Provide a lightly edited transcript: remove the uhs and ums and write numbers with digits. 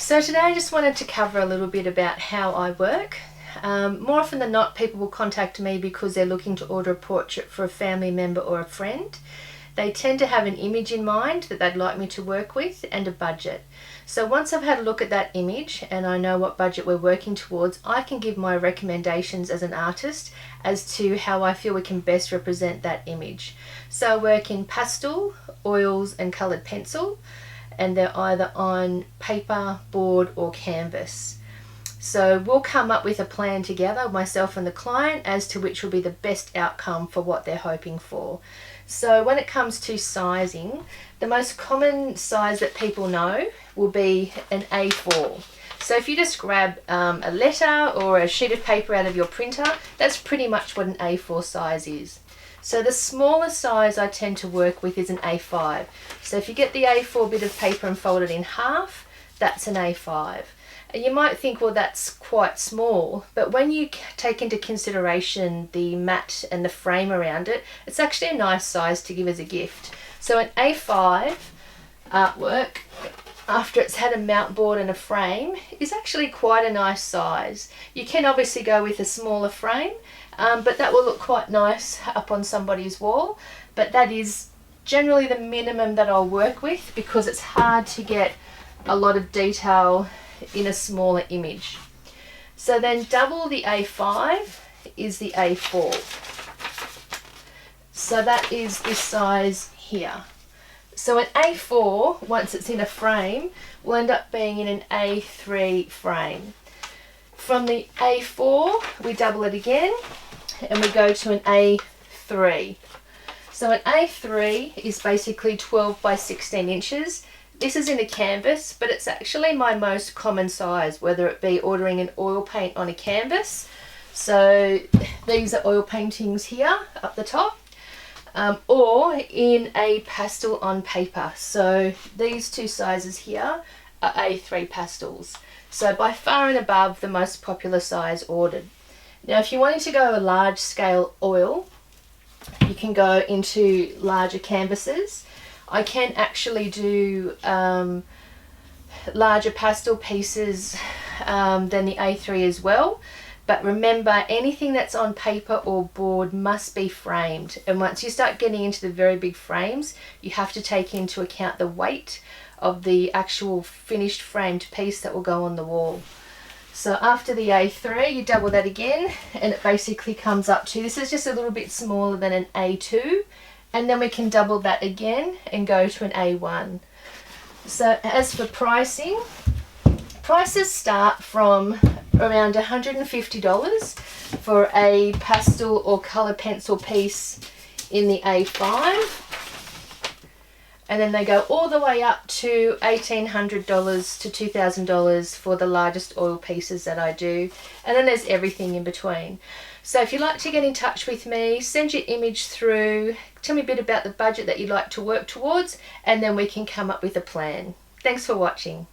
So today I just wanted to cover a little bit about how I work. More often than not, people will contact me because they're looking to order a portrait for a family member or a friend. They tend to have an image in mind that they'd like me to work with and a budget. So once I've had a look at that image and I know what budget we're working towards, I can give my recommendations as an artist as to how I feel we can best represent that image. So I work in pastel, oils and coloured pencil, and they're either on paper, board or canvas. So we'll come up with a plan together, myself and the client, as to which will be the best outcome for what they're hoping for. So when it comes to sizing, the most common size that people know will be an A4. So if you just grab a letter or a sheet of paper out of your printer, that's pretty much what an A4 size is. So the smallest size I tend to work with is an A5. So if you get the A4 bit of paper and fold it in half, that's an A5. And you might think, well, that's quite small, but when you take into consideration the mat and the frame around it, it's actually a nice size to give as a gift. So an A5 artwork, after it's had a mount board and a frame, is actually quite a nice size. You can obviously go with a smaller frame, but that will look quite nice up on somebody's wall. But that is generally the minimum that I'll work with because it's hard to get a lot of detail in a smaller image. So then double the A5 is the A4. So that is this size here. So an A4, once it's in a frame, will end up being in an A3 frame. From the A4, we double it again and we go to an A3. So an A3 is basically 12 by 16 inches. This is in a canvas, but it's actually my most common size, whether it be ordering an oil paint on a canvas. So these are oil paintings here up the top, or in a pastel on paper. So these two sizes here are A3 pastels. So by far and above the most popular size ordered. Now if you're wanting to go a large scale oil, you can go into larger canvases. I can actually do larger pastel pieces than the A3 as well. But remember, anything that's on paper or board must be framed. And once you start getting into the very big frames, you have to take into account the weight of the actual finished framed piece that will go on the wall. So after the A3, you double that again, and it basically comes up to, this is just a little bit smaller than an A2. And then we can double that again and go to an A1. So as for pricing, prices start from around $150 for a pastel or colour pencil piece in the A5. And then they go all the way up to $1,800 to $2,000 for the largest oil pieces that I do. And then there's everything in between. So if you'd like to get in touch with me, send your image through, tell me a bit about the budget that you'd like to work towards, and then we can come up with a plan. Thanks for watching.